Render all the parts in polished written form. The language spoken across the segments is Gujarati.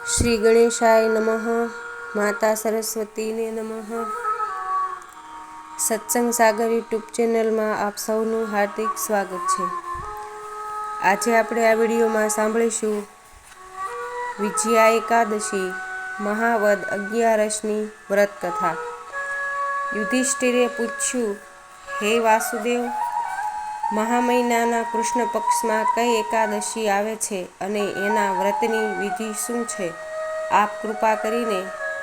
શ્રી ગણેશાય નમઃ. માતા સરસ્વતીને નમઃ. સત્સંગ સાગર યુટ્યુબ ચેનલમાં આપ સૌનું હાર્દિક સ્વાગત છે. આજે આપણે આ વિડીયોમાં સાંભળીશું વિજયા એકાદશી મહાવદ 11ની વ્રત કથા. યુધિષ્ઠિરે પૂછ્યું, હે વાસુદેવ, મહા મહિનાના કૃષ્ણ પક્ષમાં કઈ એકાદશી આવે છે અને એના વ્રતની વિધિ શું છે? આપ કૃપા કરીને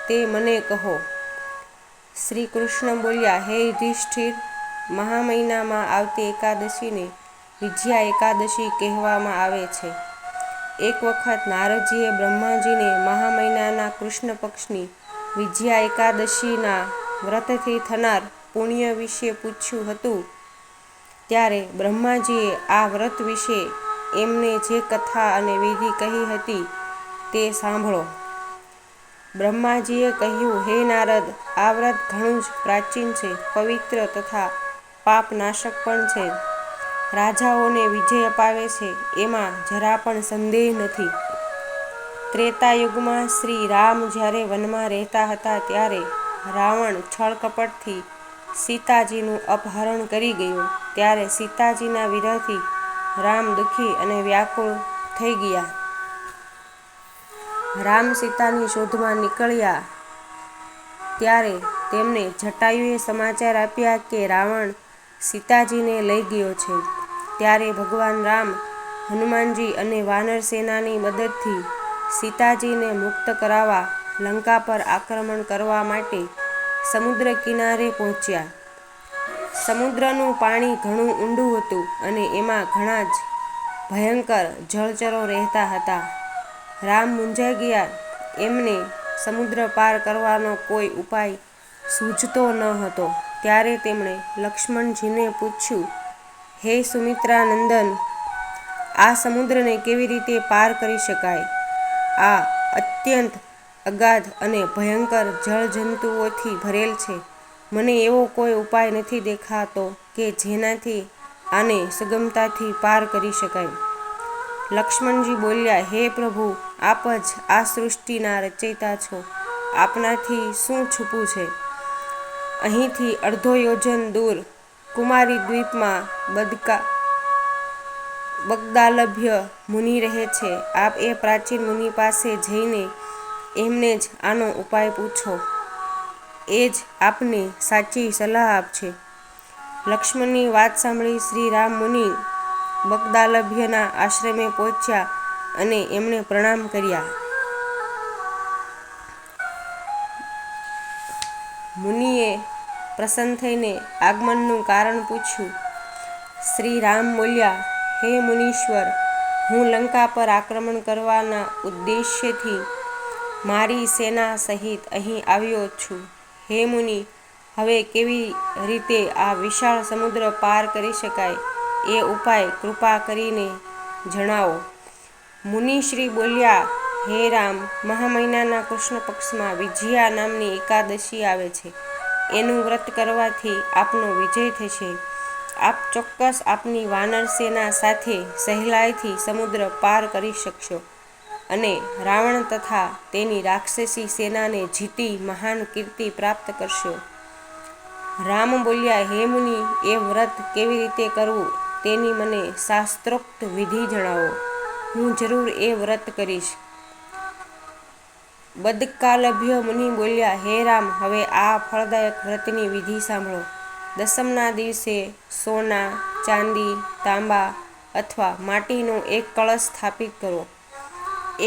તે મને કહો. શ્રી કૃષ્ણ બોલ્યા, હે યુધિષ્ઠિર, મહા મહિનામાં આવતી એકાદશીને વિજયા એકાદશી કહેવામાં આવે છે. એક વખત નારદજીએ બ્રહ્માજીને મહા મહિનાના કૃષ્ણ પક્ષની વિજયા એકાદશીના વ્રતથી થનાર પુણ્ય વિશે પૂછ્યું હતું. ત્યારે બ્રહ્માજીએ આ વ્રત વિશે એમને જે કથા અને વિધિ કહી હતી તે સાંભળો. બ્રહ્માજીએ કહ્યું, હે નારદ, આ વ્રત ઘણું જ પ્રાચીન છે, પવિત્ર તથા પાપનાશક પણ છે. રાજાઓને વિજય અપાવે છે, એમાં જરા પણ સંદેહ નથી. ત્રેતાયુગમાં શ્રી રામ જ્યારે વનમાં રહેતા હતા ત્યારે રાવણ છળ કપટથી સીતાજીનું અપહરણ કરી ગયો. ત્યારે સીતાજીના વિરહથી રામ દુઃખી અને વ્યાકુળ થઈ ગયા. રામ સીતાની શોધમાં નીકળ્યા ત્યારે તેમને જટાયુએ સમાચાર આપ્યા કે રાવણ સીતાજીને લઈ ગયો છે. ત્યારે ભગવાન રામ હનુમાનજી અને વાનર સેનાની મદદથી સીતાજીને મુક્ત કરાવવા લંકા પર આક્રમણ કરવા માટે સમુદ્ર કિનારે પહોંચ્યા. સમુદ્રનું પાણી ઘણું ઊંડું હતું અને એમાં ઘણા જ ભયંકર જળચરો રહેતા હતા. રામ મૂંઝાઈ ગયા. એમને સમુદ્ર પાર કરવાનો કોઈ ઉપાય સૂઝતો ન હતો. ત્યારે તેમણે લક્ષ્મણજીને પૂછ્યું, હે સુમિત્રા નંદન, આ સમુદ્રને કેવી રીતે પાર કરી શકાય? આ અત્યંત અગાધ અને ભયંકર જળજંતુઓથી ભરેલ છે. મને એવો કોઈ ઉપાય નથી દેખાતો કે જેનાથી આને સુગમતાથી પાર કરી શકાય. લક્ષ્મણજી બોલ્યા, હે પ્રભુ, આપ જ આ સૃષ્ટિના રચયિતા છો. આપનાથી શું છુપું છે? અહીંથી અડધો યોજન દૂર કુમારી દ્વીપમાં બગદાલભ્ય મુનિ રહે છે. આપ એ પ્રાચીન મુનિ પાસે જઈને એમને જ આનો ઉપાય પૂછો. એ જ આપને સાચી સલાહ આપશે. લક્ષ્મણની વાત સાંભળી શ્રી રામ મુનિ બગદાલભ્યના આશ્રમે પહોંચ્યા અને એમણે પ્રણામ કર્યા. મુનિએ પ્રસન્ન થઈને આગમનનું કારણ પૂછ્યું. શ્રી રામ બોલ્યા, હે મુનીશ્વર, હું લંકા પર આક્રમણ કરવાના ઉદ્દેશ્યથી મારી સેના સહિત અહીં આવ્યો છું. હે મુનિ, હવે કેવી રીતે આ વિશાળ સમુદ્ર પાર કરી શકાય એ ઉપાય કૃપા કરીને જણાવો. મુનિશ્રી બોલ્યા, હે રામ, મહા મહિનાના કૃષ્ણ પક્ષમાં વિજયા નામની એકાદશી આવે છે. એનું વ્રત કરવાથી આપનો વિજય થશે. આપ ચોક્કસ આપની વાનર સેના સાથે સહેલાઈથી સમુદ્ર પાર કરી શકશો અને રાવણ તથા તેની રાક્ષસી સેનાને જીતી મહાન કીર્તિ પ્રાપ્ત કરશો. રામ બોલ્યા, હે મુનિ, એ વ્રત કેવી રીતે કરવું તેની મને શાસ્ત્રોક્ત વિધિ જણાવો. હું જરૂર એ વ્રત કરીશ. બદકાલભ્ય મુનિ બોલ્યા, હે રામ, હવે આ ફળદાયક વ્રતની વિધિ સાંભળો. દસમના દિવસે સોના, ચાંદી, તાંબા અથવા માટીનો એક કળશ સ્થાપિત કરો.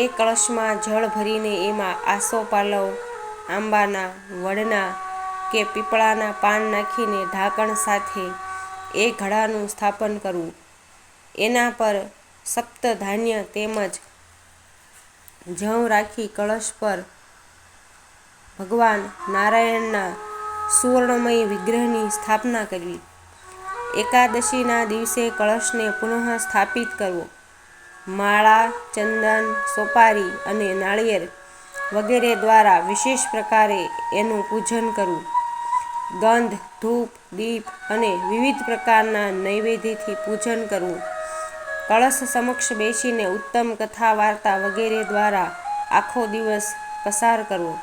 એ કળશમાં જળ ભરીને એમાં આસોપાલવ, આંબાના, વડના કે પીપળાના પાન નાખીને ઢાંકણ સાથે એ ઘડાનું સ્થાપન કરવું. એના પર સપ્તધાન્ય તેમજ જવ રાખી કળશ પર ભગવાન નારાયણના સુવર્ણમય વિગ્રહની સ્થાપના કરવી. એકાદશીના દિવસે કળશને પુનઃ સ્થાપિત કરવો. માળા, ચંદન, સોપારી અને નાળિયેર વગેરે દ્વારા વિશેષ પ્રકારે એનું પૂજન કરવું. ગંધ, ધૂપ, દીપ અને વિવિધ પ્રકારના નૈવેદ્યથી પૂજન કરવું. કળશ સમક્ષ બેસીને ઉત્તમ કથા વાર્તા વગેરે દ્વારા આખો દિવસ પસાર કરવો,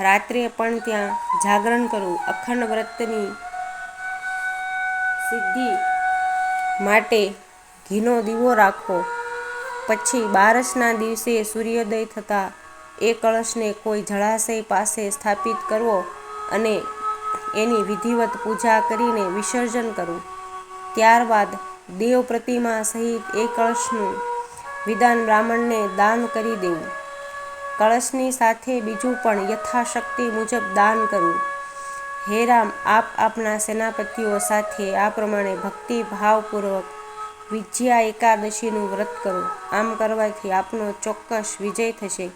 રાત્રે પણ ત્યાં જાગરણ કરવું, અખંડ વ્રતની સિદ્ધિ માટે ઘીનો દીવો રાખવો. પછી બારસના દિવસે સૂર્યોદય થતાં એ કળશને કોઈ જળાશય પાસે સ્થાપિત કરવો અને એની વિધિવત પૂજા કરીને વિસર્જન કરવું. ત્યારબાદ દેવ પ્રતિમા સહિત એ કળશનું વિધાન બ્રાહ્મણને દાન કરી દેવું. કળશની સાથે બીજું પણ યથાશક્તિ મુજબ દાન કરવું. હે રામ, આપ આપના સેનાપતિઓ સાથે આ પ્રમાણે ભક્તિભાવપૂર્વક વિજયા એકાદશીનું વ્રત કરો. આમ કરવાથી આપનો ચોક્કસ વિજય થશે.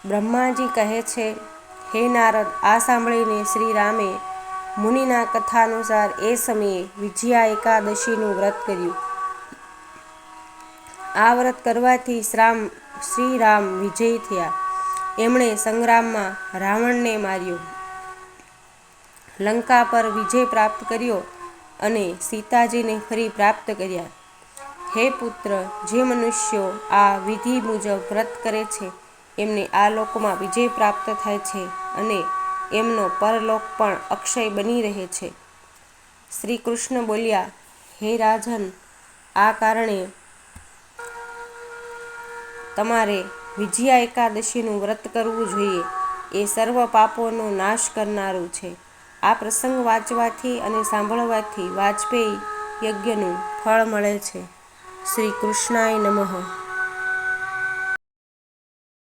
બ્રહ્માજી કહે છે, હે નારદ, આ સાંભળીને શ્રી રામે મુનિના કથાનુસાર એ સમયે વિજયા એકાદશીનું વ્રત કર્યું. આ વ્રત કરવાથી શ્રી રામ વિજયી થયા. એમણે સંગ્રામમાં રાવણને માર્યો, લંકા પર વિજય પ્રાપ્ત કર્યો અને સીતાજીને ફરી પ્રાપ્ત કર્યા. હે પુત્ર, જે મનુષ્યો આ વિધિ મુજબ વ્રત કરે છે એમને આ લોકમાં વિજય પ્રાપ્ત થાય છે અને એમનો પરલોક પણ અક્ષય બની રહે છે. શ્રી કૃષ્ણ બોલ્યા, હે રાજન, આ કારણે તમારે વિજયા એકાદશીનું વ્રત કરવું જોઈએ. એ સર્વ પાપોનો નાશ કરનારું છે. આ પ્રસંગ વાંચવાથી અને સાંભળવાથી વાજપેયી યજ્ઞનું ફળ મળે છે. શ્રી કૃષ્ણાય નમઃ.